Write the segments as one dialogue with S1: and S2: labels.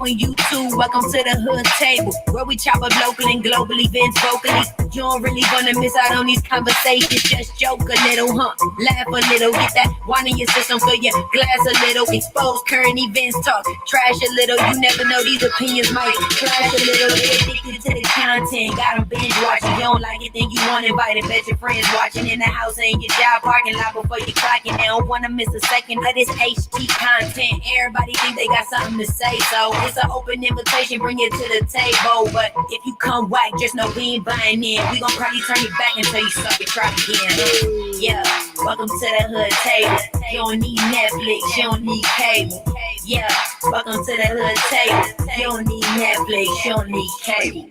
S1: on YouTube. Welcome to the hood table, where we chop up local and global events vocally. You don't really wanna miss out on these conversations. Just joke a little, laugh a little, get that wine in your system, fill your glass a little, expose current events, talk trash a little. You never know, these opinions might clash a little. They addicted to the content, got them binge watching. You don't like it, then you want to invite it. Bet your friends watching in the house and your job parking lot before you clocking. They don't want to miss a second of this HT content. Everybody think they got something to say, so it's an open invitation, bring it to the table. But if you come whack, just know we ain't buying in. We gon' probably turn you back until you suck it, try again. Yeah, welcome to the hood table. You don't need Netflix, you don't need cable. Yeah, welcome to the hood table. You don't need Netflix, you don't need cable.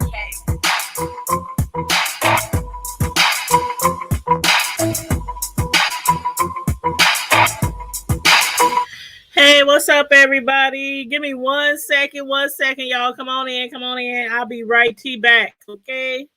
S2: Hey, what's up, everybody? Give me 1 second, y'all. Come on in. I'll be right back, okay?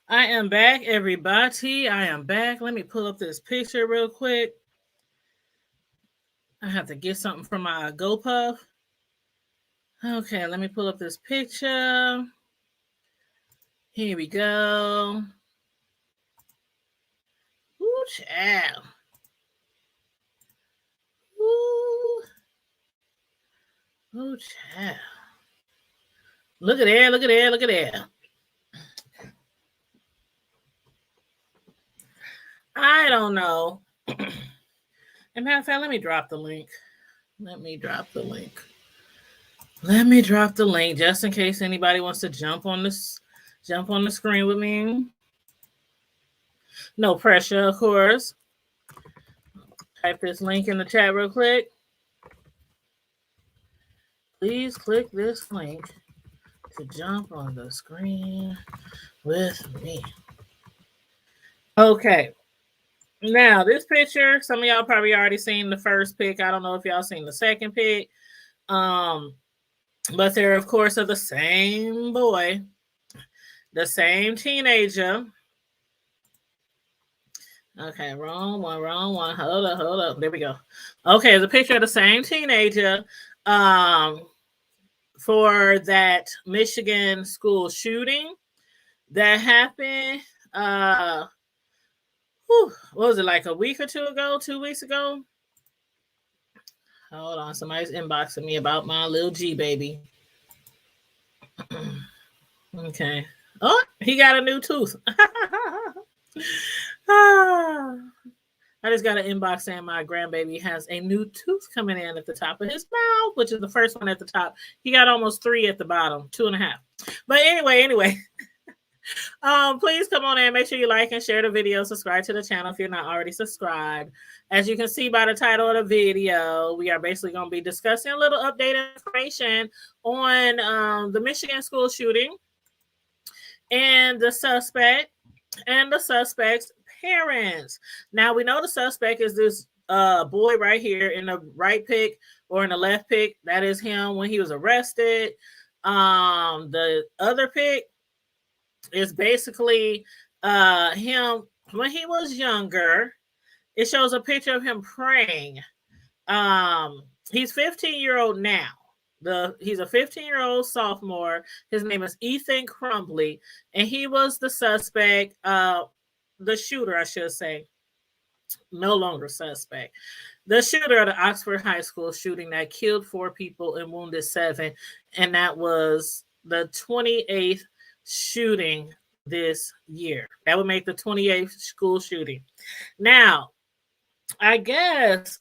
S2: I am back, everybody. I am back. Let me pull up this picture real quick. I have to get something from my GoPuff. Okay, let me pull up this picture. Here we go. Ooh, child. Ooh. Ooh, child. Look at there. I don't know. And matter of fact, let me drop the link. Let me drop the link just in case anybody wants to jump on the screen with me. No pressure, of course. Type this link in the chat real quick. Please click this link to jump on the screen with me. Okay. Now, this picture, some of y'all probably already seen the first pic. I don't know if y'all seen the second pic. But they're, of course, are the same boy, the same teenager. Okay, wrong one. Hold up. There we go. Okay, the picture of the same teenager for that Michigan school shooting that happened. What was it, like a week or 2 ago, 2 weeks ago? Hold on, somebody's inboxing me about my little G baby. Okay. Oh, he got a new tooth. I just got an inbox saying my grandbaby has a new tooth coming in at the top of his mouth, which is the first one at the top. He got almost 3 at the bottom, 2.5. But anyway. Please come on in. Make sure you like and share the video. Subscribe to the channel if you're not already subscribed. As you can see by the title of the video, we are basically going to be discussing a little updated information on the Michigan school shooting and the suspect and the suspect's parents. Now, we know the suspect is this boy right here in the right pic or in the left pic. That is him when he was arrested. The other pic is basically him when he was younger. It shows a picture of him praying. He's 15-year-old now. He's a 15-year-old sophomore. His name is Ethan Crumbley, and he was the suspect, the shooter, I should say. No longer suspect. The shooter of the Oxford High School shooting that killed 4 people and wounded 7, and that was the 28th shooting this year. That would make the 28th school shooting. Now, I guess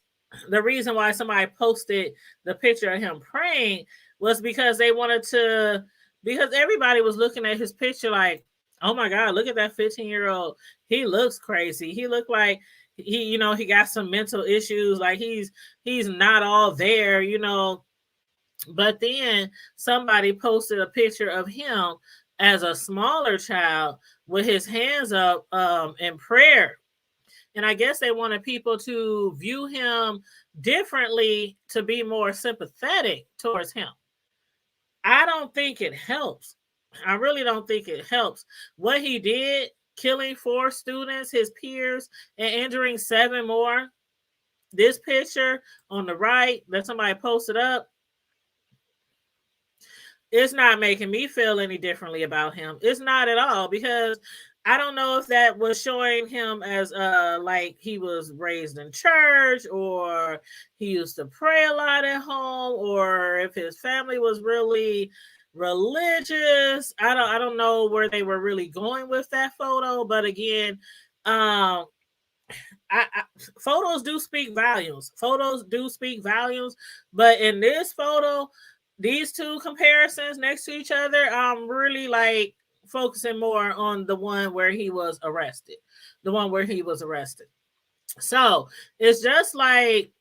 S2: the reason why somebody posted the picture of him praying was because they wanted to, because everybody was looking at his picture like, oh my God, look at that 15-year-old. He looks crazy. He looked like he got some mental issues. Like he's not all there, But then somebody posted a picture of him as a smaller child with his hands up in prayer. And I guess they wanted people to view him differently, to be more sympathetic towards him. I don't think it helps. I really don't think it helps. What he did, killing 4 students, his peers, and injuring 7 more. This picture on the right that somebody posted up, it's not making me feel any differently about him. It's not at all, because I don't know if that was showing him as like he was raised in church, or he used to pray a lot at home, or if his family was really religious. I don't know where they were really going with that photo, but again, photos do speak volumes. Photos do speak volumes, but in this photo, these 2 comparisons next to each other, I'm really like focusing more on the one where he was arrested. So it's just like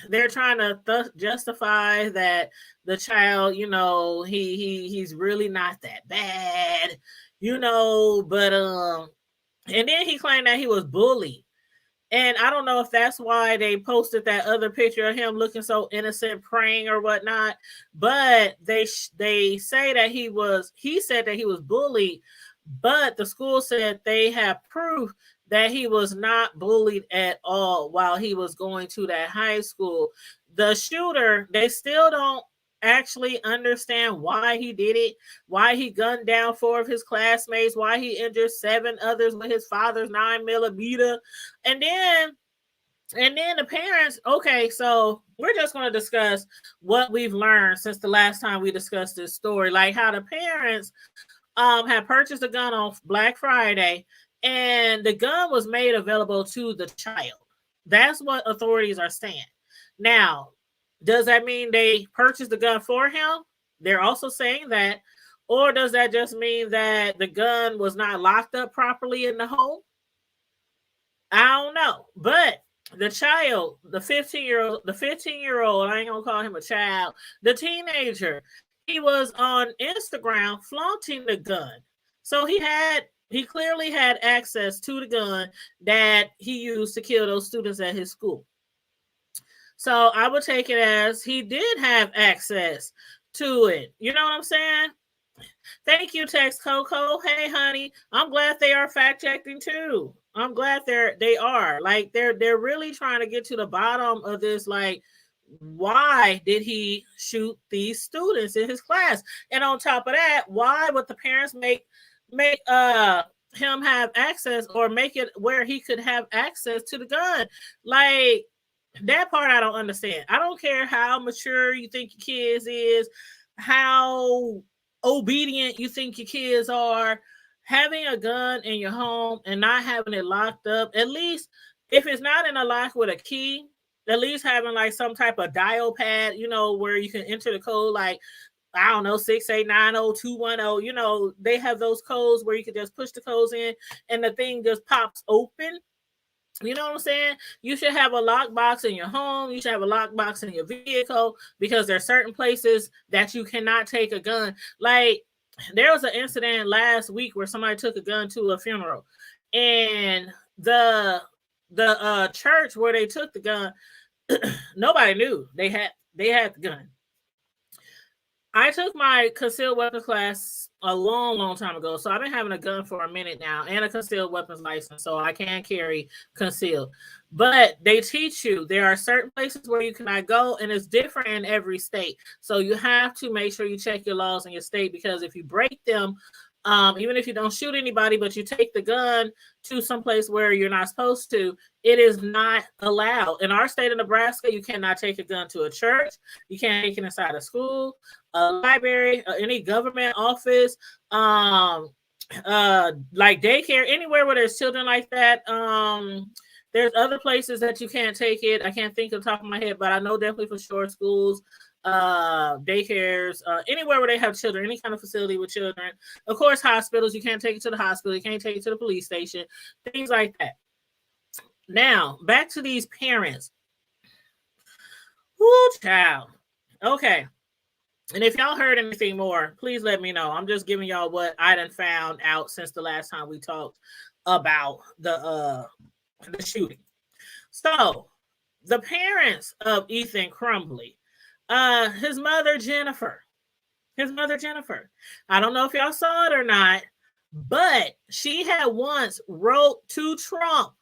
S2: they're trying to justify that the child, he's really not that bad, but and then he claimed that he was bullied. And I don't know if that's why they posted that other picture of him looking so innocent, praying or whatnot. But they say that he said that he was bullied, but the school said they have proof that he was not bullied at all while he was going to that high school. The shooter, they still don't actually understand why he did it, why he gunned down 4 of his classmates, why he injured 7 others with his father's 9mm. And then the parents, okay, so we're just going to discuss what we've learned since the last time we discussed this story, like how the parents had purchased a gun on Black Friday, and the gun was made available to the child. That's what authorities are saying. Now, does that mean they purchased the gun for him? They're also saying that. Or does that just mean that the gun was not locked up properly in the home? I don't know. But the child, the 15-year-old, I ain't gonna call him a child, the teenager, he was on Instagram flaunting the gun. So he clearly had access to the gun that he used to kill those students at his school. So I would take it as he did have access to it. You know what I'm saying? Thank you, Tex Coco. Hey, honey, I'm glad they are fact checking too. I'm glad they are. Like they're really trying to get to the bottom of this. Like, why did he shoot these students in his class? And on top of that, why would the parents make him have access, or make it where he could have access to the gun? Like, that part I don't understand. I don't care how mature you think your kids is, how obedient you think your kids are. Having a gun in your home and not having it locked up, at least if it's not in a lock with a key, at least having like some type of dial pad, where you can enter the code, like, I don't know, 6890210. They have those codes where you can just push the codes in and the thing just pops open. You know what I'm saying? You should have a lockbox in your home. You should have a lockbox in your vehicle, because there are certain places that you cannot take a gun. Like, there was an incident last week where somebody took a gun to a funeral, and the church where they took the gun, nobody knew they had the gun. I took my concealed weapons class a long time ago, so I've been having a gun for a minute now, and a concealed weapons license, so I can carry concealed. But they teach you there are certain places where you cannot go, and it's different in every state. So you have to make sure you check your laws in your state, because if you break them, even if you don't shoot anybody, but you take the gun to some place where you're not supposed to, it is not allowed. In our state of Nebraska, you cannot take a gun to a church. You can't take it inside a school, a library, any government office, like daycare, anywhere where there's children like that. There's other places that you can't take it. I can't think of the top of my head, but I know definitely for sure schools, daycares, anywhere where they have children, any kind of facility with children. Of course, hospitals, you can't take it to the hospital. You can't take it to the police station, things like that. Now, back to these parents. Woo, child. Okay. And if y'all heard anything more, please let me know. I'm just giving y'all what I done found out since the last time we talked about the shooting. So the parents of Ethan Crumbley, his mother Jennifer, I don't know if y'all saw it or not, but she had once wrote to Trump.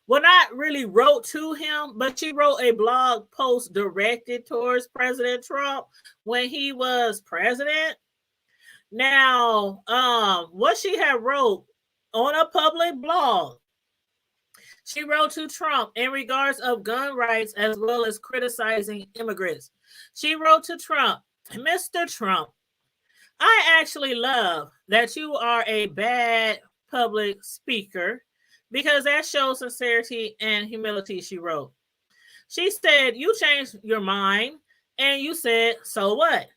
S2: Well, not really wrote to him, but she wrote a blog post directed towards President Trump when he was president. Now, what she had wrote on a public blog, she wrote to Trump in regards of gun rights as well as criticizing immigrants. She wrote to Trump, Mr. Trump, I actually love that you are a bad public speaker because that shows sincerity and humility, she wrote. She said, you changed your mind and you said, so what?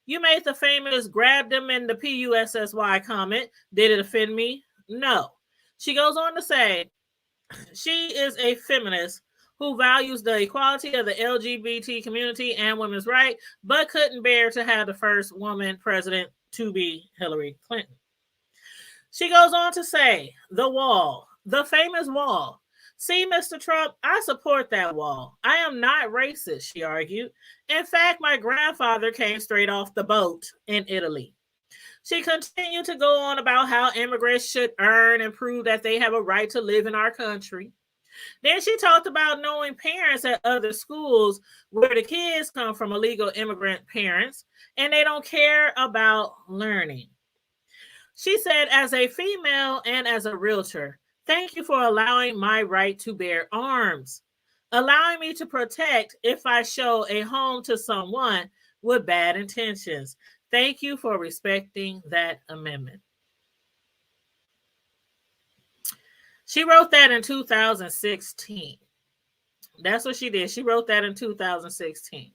S2: You made the famous grab them in the PUSSY comment. Did it offend me? No. She goes on to say, she is a feminist who values the equality of the LGBT community and women's rights, but couldn't bear to have the first woman president to be Hillary Clinton. She goes on to say, the wall, the famous wall. See, Mr. Trump, I support that wall. I am not racist, she argued. In fact, my grandfather came straight off the boat in Italy. She continued to go on about how immigrants should earn and prove that they have a right to live in our country. Then she talked about knowing parents at other schools where the kids come from illegal immigrant parents and they don't care about learning. She said, as a female and as a realtor, thank you for allowing my right to bear arms, allowing me to protect if I show a home to someone with bad intentions. Thank you for respecting that amendment. She wrote that in 2016. That's what she did. She wrote that in 2016.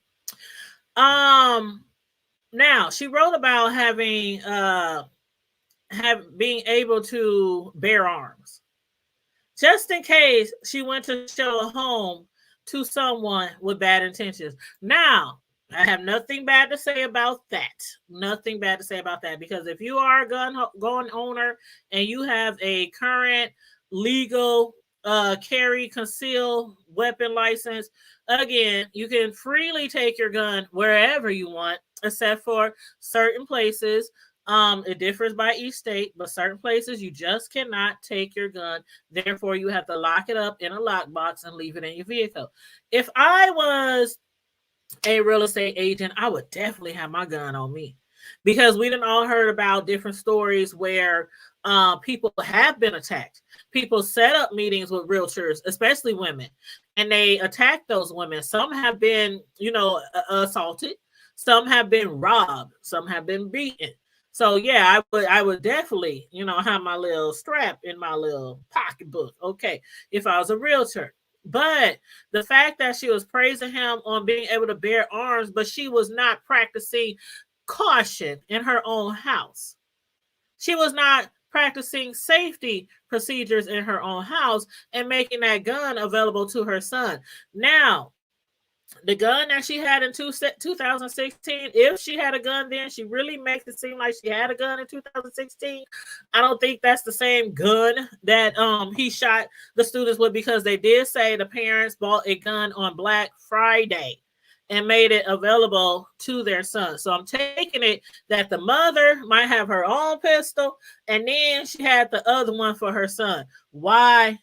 S2: Now she wrote about having being able to bear arms, just in case she went to show a home to someone with bad intentions. Now, I have nothing bad to say about that. Nothing bad to say about that, because if you are a gun owner and you have a current legal carry concealed weapon license, again, you can freely take your gun wherever you want, except for certain places. It differs by each state, but certain places you just cannot take your gun. Therefore, you have to lock it up in a lockbox and leave it in your vehicle. If I was a real estate agent, I would definitely have my gun on me, because we done all heard about different stories where people have been attacked. People set up meetings with realtors, especially women, and they attack those women. Some have been, assaulted. Some have been robbed. Some have been beaten. So yeah, I would definitely, have my little strap in my little pocketbook. Okay, if I was a realtor. But the fact that she was praising him on being able to bear arms, but she was not practicing caution in her own house. She was not practicing safety procedures in her own house and making that gun available to her son. Now, the gun that she had in 2016, if she had a gun then, she really makes it seem like she had a gun in 2016. I don't think that's the same gun that he shot the students with, because they did say the parents bought a gun on Black Friday and made it available to their son. So I'm taking it that the mother might have her own pistol, and then she had the other one for her son. Why?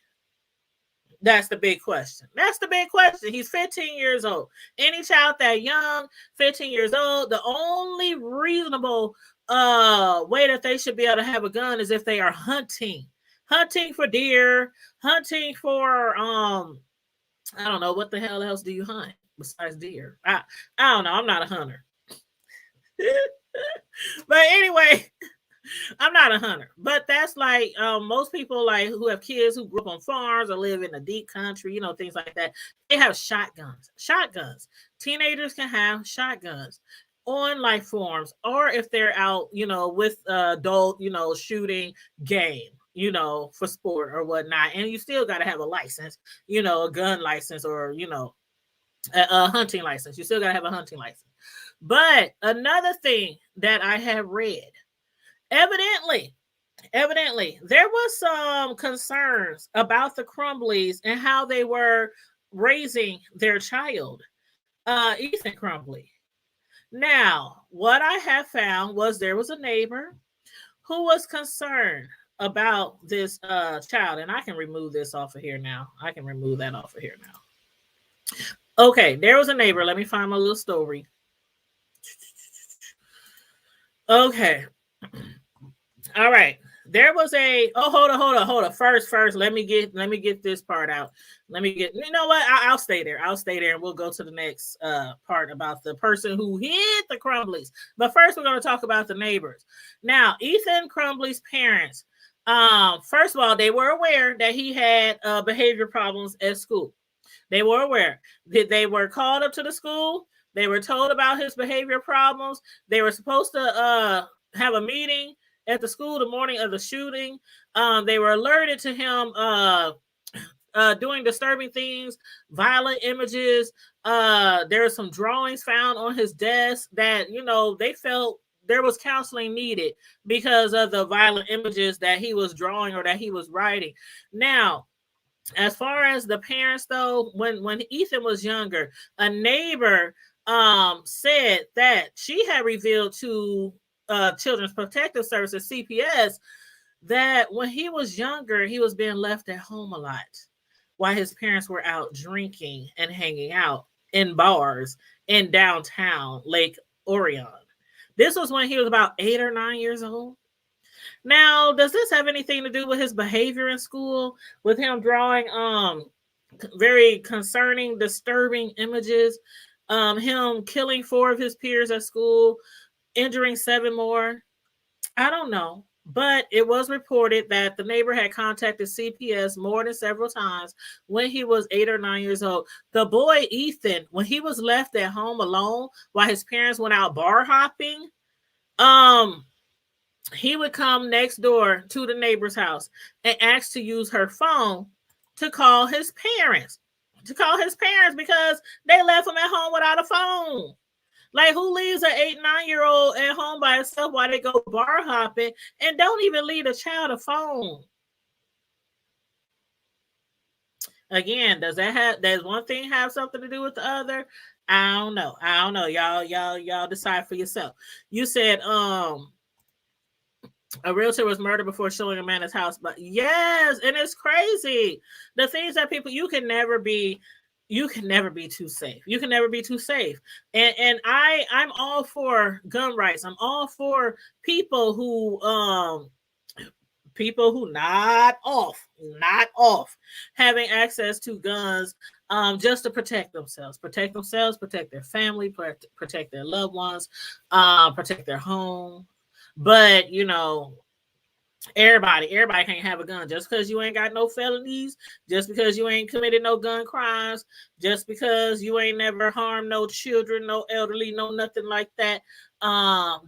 S2: That's the big question. That's the big question. He's 15 years old. Any child that young, 15 years old, the only reasonable way that they should be able to have a gun is if they are hunting. Hunting for deer, hunting for I don't know, what the hell else do you hunt besides deer? I don't know. I'm not a hunter. But anyway, I'm not a hunter, but that's like most people like who have kids who grew up on farms or live in the deep country, you know, things like that. They have shotguns. Shotguns. Teenagers can have shotguns on like farms, or if they're out, you know, with adult, you know, shooting game, you know, for sport or whatnot. And you still got to have a license, you know, a gun license or, you know, a hunting license. You still got to have a hunting license. But another thing that I have read, evidently, there was some concerns about the Crumbleys and how they were raising their child, Ethan Crumbley. Now, what I have found was there was a neighbor who was concerned about this child, and I can remove this off of here now. I can remove that off of here now. Okay, there was a neighbor. Let me find my little story. Okay. All right. There was a hold on. First, let me get this part out. You know what? I'll stay there. And we'll go to the next part about the person who hit the Crumblies. But first, we're going to talk about the neighbors. Now, Ethan Crumbley's parents, first of all, they were aware that he had behavior problems at school. They were aware that they were called up to the school. They were told about his behavior problems. They were supposed to have a meeting at the school the morning of the shooting. They were alerted to him doing disturbing things, violent images. There were some drawings found on his desk that, you know, they felt there was counseling needed because of the violent images that he was drawing or that he was writing. Now, as far as the parents, though, when Ethan was younger, a neighbor said that she had revealed to Children's Protective Services, CPS, that when he was younger, he was being left at home a lot while his parents were out drinking and hanging out in bars in downtown Lake Orion. This was when he was about 8 or 9 years old. Now, does this have anything to do with his behavior in school, with him drawing very concerning, disturbing images, him killing 4 of his peers at school, injuring 7 more? I don't know. But it was reported that the neighbor had contacted CPS more than several times when he was 8 or 9 years old. The boy, Ethan, when he was left at home alone while his parents went out bar hopping, he would come next door to the neighbor's house and ask to use her phone to call his parents. Because they left him at home without a phone. Like, who leaves an 8, 9-year-old at home by himself while they go bar hopping and don't even leave a child a phone? Again, does one thing have something to do with the other? I don't know. Y'all decide for yourself. You said a realtor was murdered before showing a man his house. But yes, and it's crazy. The things that people, you can never be too safe. You can never be too safe. And I'm all for gun rights. I'm all for people who not off having access to guns just to protect themselves, protect their family, protect their loved ones, protect their home. But, you know, everybody can't have a gun just because you ain't got no felonies, just because you ain't committed no gun crimes, just because you ain't never harmed no children, no elderly, no nothing like that,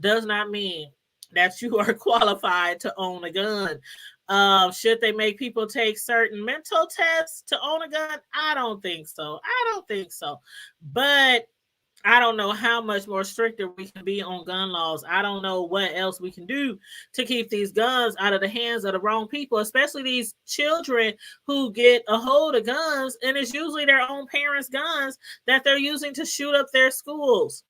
S2: does not mean that you are qualified to own a gun. Should they make people take certain mental tests to own a gun? I don't think so. But I don't know how much more stricter we can be on gun laws. I don't know what else we can do to keep these guns out of the hands of the wrong people, especially these children who get a hold of guns, and it's usually their own parents' guns that they're using to shoot up their schools.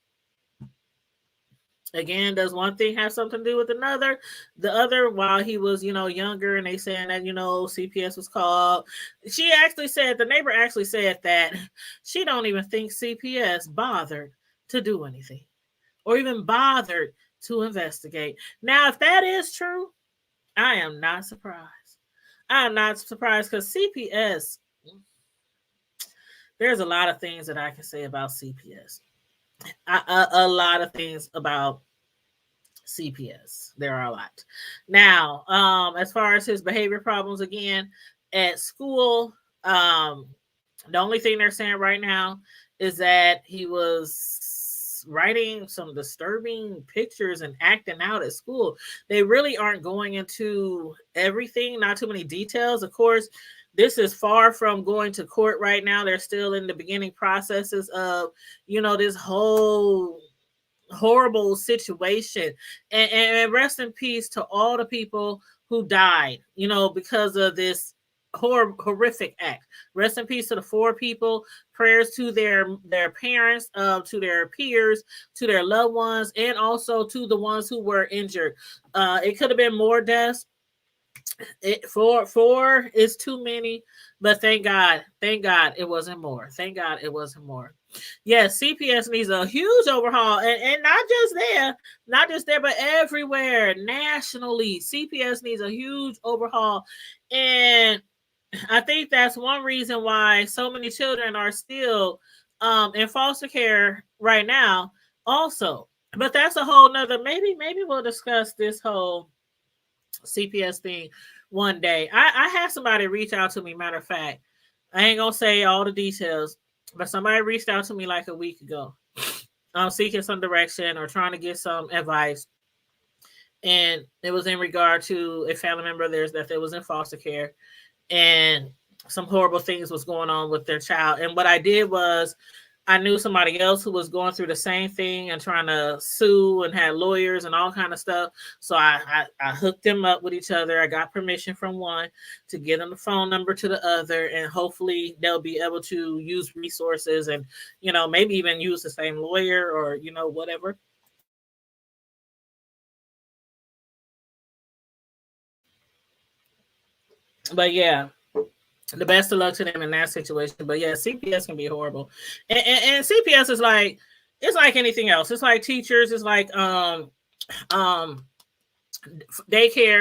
S2: Again, does one thing have something to do with another? The other, while he was, younger, and they saying that, CPS was called. She actually said, the neighbor actually said that she don't even think CPS bothered to do anything or even bothered to investigate. Now, if that is true, I am not surprised. I am not surprised because CPS, there's a lot of things that I can say about CPS. A lot of things about CPS. There are a lot. Now, as far as his behavior problems, again, at school, the only thing they're saying right now is that he was writing some disturbing pictures and acting out at school. They really aren't going into everything, not too many details. Of course, this is far from going to court right now. They're still in the beginning processes of, this whole horrible situation. And rest in peace to all the people who died, because of this horrific act. Rest in peace to the 4 people. Prayers to their parents, to their peers, to their loved ones, and also to the ones who were injured. It could have been more deaths. Four is too many, but thank God it wasn't more. Thank God it wasn't more. Yes, CPS needs a huge overhaul, and not just there, but everywhere nationally. CPS needs a huge overhaul, and I think that's one reason why so many children are still in foster care right now. Also, but that's a whole nother. Maybe we'll discuss this whole CPS thing one day. I had somebody reach out to me. Matter of fact, I ain't gonna say all the details, but somebody reached out to me like a week ago, seeking some direction or trying to get some advice, and it was in regard to a family member of theirs that was in foster care, and some horrible things was going on with their child. And what I did was, I knew somebody else who was going through the same thing and trying to sue and had lawyers and all kind of stuff. So I hooked them up with each other. I got permission from one to give them the phone number to the other, and hopefully they'll be able to use resources and, maybe even use the same lawyer or, whatever. But yeah, the best of luck to them in that situation. But yeah, CPS can be horrible, and CPS is like, it's like anything else. It's like teachers. It's like daycare,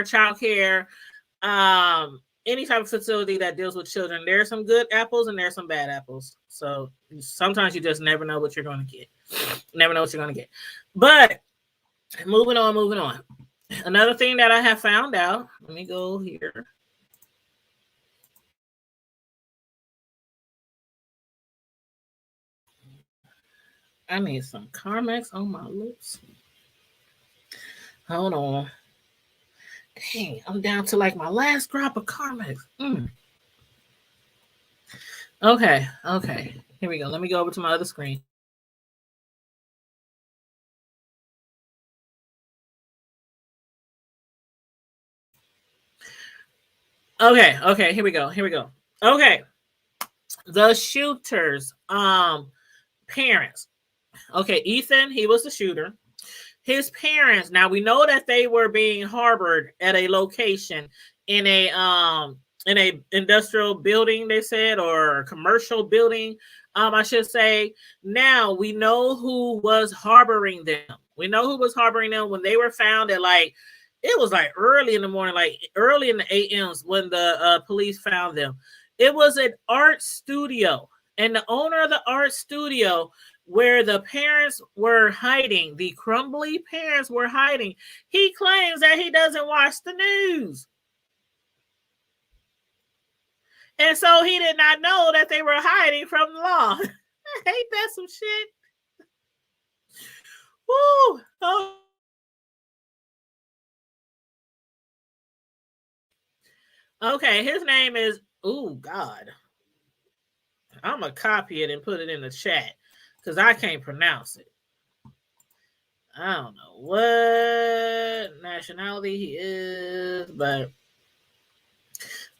S2: childcare, any type of facility that deals with children. There's some good apples and there's some bad apples. So sometimes you just never know what you're going to get. Never know what you're going to get. But moving on. Another thing that I have found out. Let me go here. I need some Carmex on my lips. Hold on. Dang, I'm down to like my last drop of Carmex. Okay. Here we go. Let me go over to my other screen. Okay, here we go. Okay. The shooter's parents. Okay, Ethan, he was the shooter. His parents, now we know that they were being harbored at a location in a industrial building, they said, or commercial building, I should say. Now we know who was harboring them. We know who was harboring them when they were found at it was like early in the morning, like early in the AMs when the police found them. It was an art studio, and the owner of the art studio where the parents were hiding, the Crumbley parents were hiding, he claims that he doesn't watch the news. And so he did not know that they were hiding from the law. Ain't that some shit? Woo! Oh. Okay, his name is, oh God. I'm going to copy it and put it in the chat because I can't pronounce it. I don't know what nationality he is, but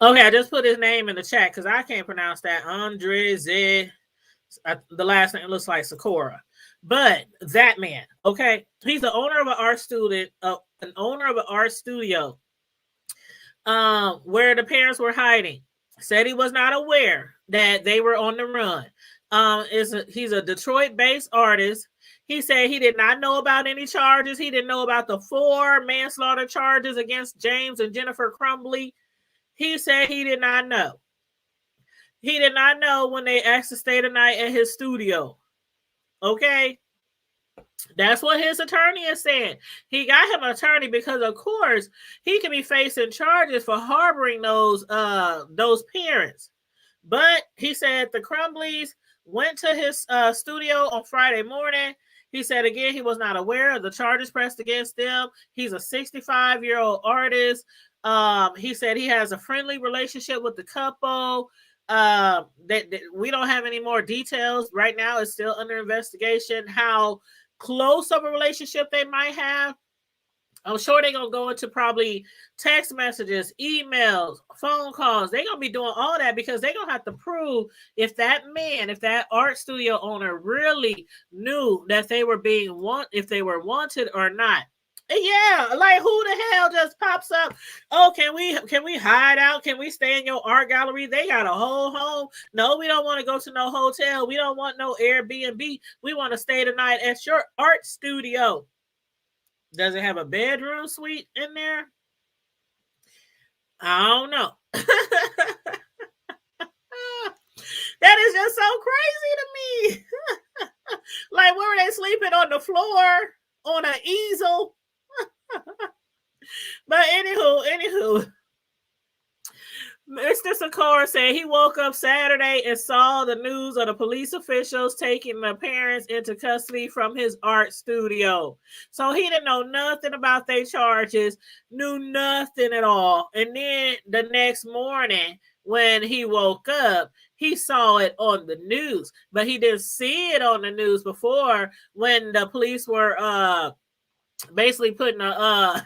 S2: okay, I just put his name in the chat because I can't pronounce that. Andreze The last name looks like Sakura. But that man, okay, he's the owner of an art student, an owner of an art studio, where the parents were hiding. Said he was not aware that they were on the run. He's a Detroit-based artist. He said he did not know about any charges. He didn't know about the 4 manslaughter charges against James and Jennifer Crumbley. He said he did not know. He did not know when they asked to stay the night at his studio. Okay? That's what his attorney is saying. He got him an attorney because, of course, he could be facing charges for harboring those parents. But he said the Crumbleys went to his studio on Friday morning. He said, again, he was not aware of the charges pressed against them. He's a 65-year-old artist. He said he has a friendly relationship with the couple. That we don't have any more details. Right now, it's still under investigation how close of a relationship they might have. I'm sure they're going to go into probably text messages, emails, phone calls. They're going to be doing all that because they're going to have to prove if that man, if that art studio owner really knew that they were if they were wanted or not. Yeah, like who the hell just pops up? Oh, can we hide out? Can we stay in your art gallery? They got a whole home. No, we don't want to go to no hotel. We don't want no Airbnb. We want to stay the night at your art studio. Does it have a bedroom suite in there? I don't know. That is just so crazy to me. Like, where were they sleeping on the floor on an easel? But anywho, Mr. Sakura said he woke up Saturday and saw the news of the police officials taking the parents into custody from his art studio. So he didn't know nothing about their charges, knew nothing at all. And then the next morning when he woke up, he saw it on the news, but he didn't see it on the news before when the police were basically putting a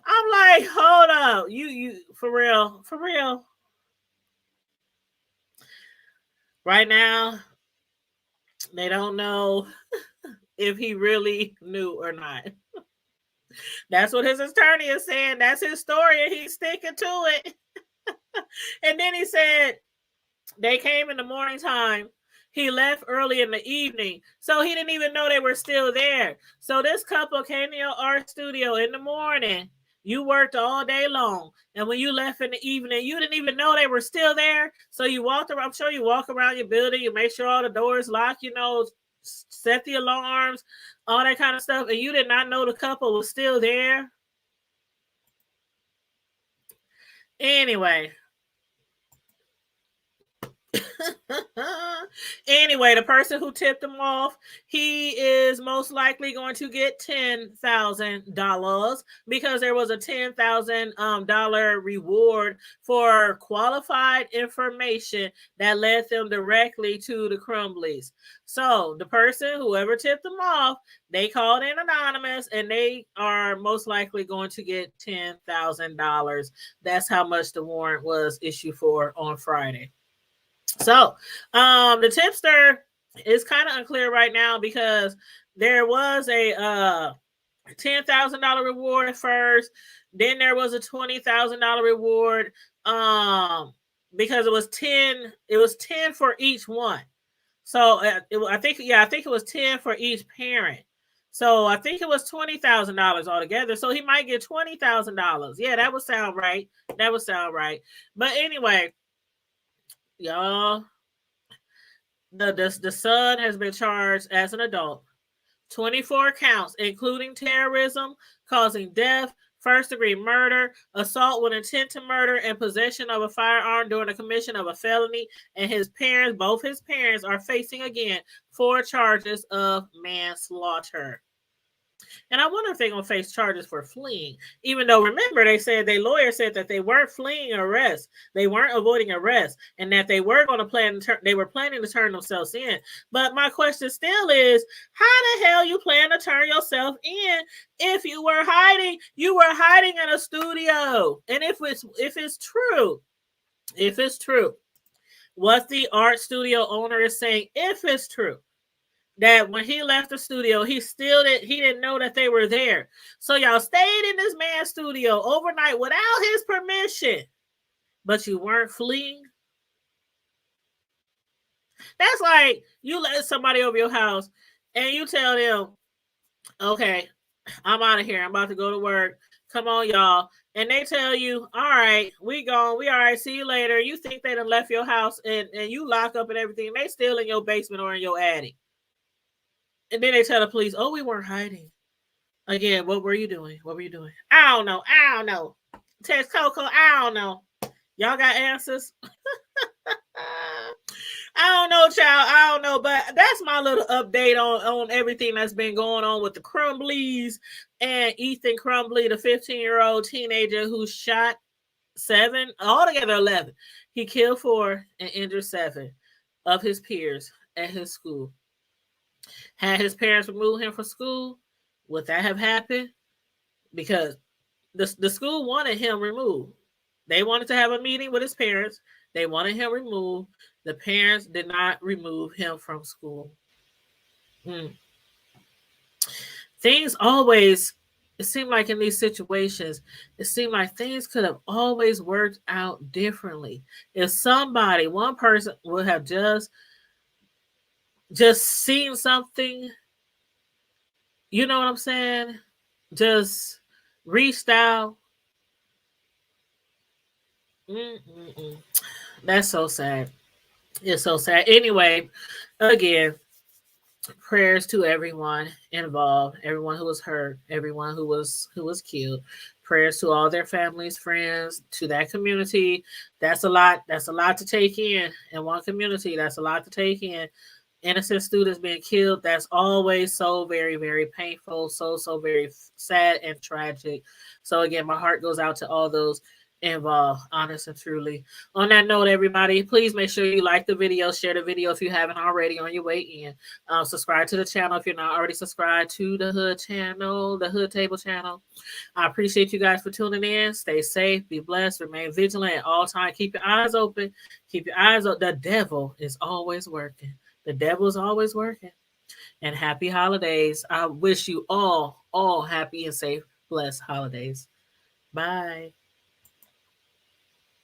S2: I'm like, hold up, you for real. Right now, they don't know if he really knew or not. That's what his attorney is saying. That's his story, and he's sticking to it. And then he said they came in the morning time. He left early in the evening, so he didn't even know they were still there. So this couple came to your art studio in the morning. You worked all day long, and when you left in the evening, you didn't even know they were still there. So you walked around. I'm sure you walk around your building. You make sure all the doors lock. Set the alarms, all that kind of stuff, and you did not know the couple was still there. Anyway. Anyway, the person who tipped him off, he is most likely going to get $10,000 because there was a $10,000 reward for qualified information that led them directly to the Crumbleys. So the person, whoever tipped them off, they called in anonymous and they are most likely going to get $10,000. That's how much the warrant was issued for on Friday. So the tipster is kind of unclear right now because there was a $10,000 reward first, then there was a $20,000 reward because it was 10 for each one. So I think it was 10 for each parent. So I think it was $20,000 altogether. So he might get $20,000. Yeah, that would sound right. But anyway, y'all, the son has been charged as an adult, 24 counts, including terrorism, causing death, first-degree murder, assault with intent to murder, and possession of a firearm during the commission of a felony. And both his parents, are facing again 4 charges of manslaughter. And I wonder if they're going to face charges for fleeing, even though, remember, their lawyer said that they weren't fleeing arrest. They weren't avoiding arrest, and that they were going to they were planning to turn themselves in. But my question still is, how the hell you plan to turn yourself in if you were hiding? You were hiding in a studio. And if it's true, what the art studio owner is saying, if it's true, that when he left the studio, he didn't know that they were there. So y'all stayed in this man's studio overnight without his permission, but you weren't fleeing. That's like you let somebody over your house and you tell them, okay, I'm out of here. I'm about to go to work. Come on, y'all. And they tell you, all right, we gone. We all right. See you later. You think they done left your house and you lock up and everything. They still in your basement or in your attic. And then they tell the police, oh, we weren't hiding. Again, what were you doing? What were you doing? I don't know. I don't know. Text Coco, I don't know. Y'all got answers? I don't know, child. I don't know, but that's my little update on everything that's been going on with the Crumbleys and Ethan Crumbley, the 15-year-old teenager who shot 7, altogether 11. He killed 4 and injured 7 of his peers at his school. Had his parents remove him from school, would that have happened? Because the school wanted him removed. They wanted to have a meeting with his parents. They wanted him removed. The parents did not remove him from school. Things always, it seemed like in these situations, it seemed like things could have always worked out differently. If somebody, one person would have just seen something, you know what I'm saying? Just reached out. That's so sad. It's so sad. Anyway, again, prayers to everyone involved, everyone who was hurt, everyone who was killed. Prayers to all their families, friends, to that community. That's a lot. That's a lot to take in one community. That's a lot to take in. Innocent students being killed. That's always so very, very painful. So very sad and tragic. So again, my heart goes out to all those involved, honest and truly. On that note, everybody, please make sure you like the video, share the video if you haven't already on your way in. Subscribe to the channel if you're not already subscribed to the Hood channel, the Hood Table channel. I appreciate you guys for tuning in. Stay safe, be blessed, remain vigilant at all times. Keep your eyes open. Keep your eyes open. The devil is always working. The devil is always working. And happy holidays. I wish you all happy and safe, blessed holidays. Bye.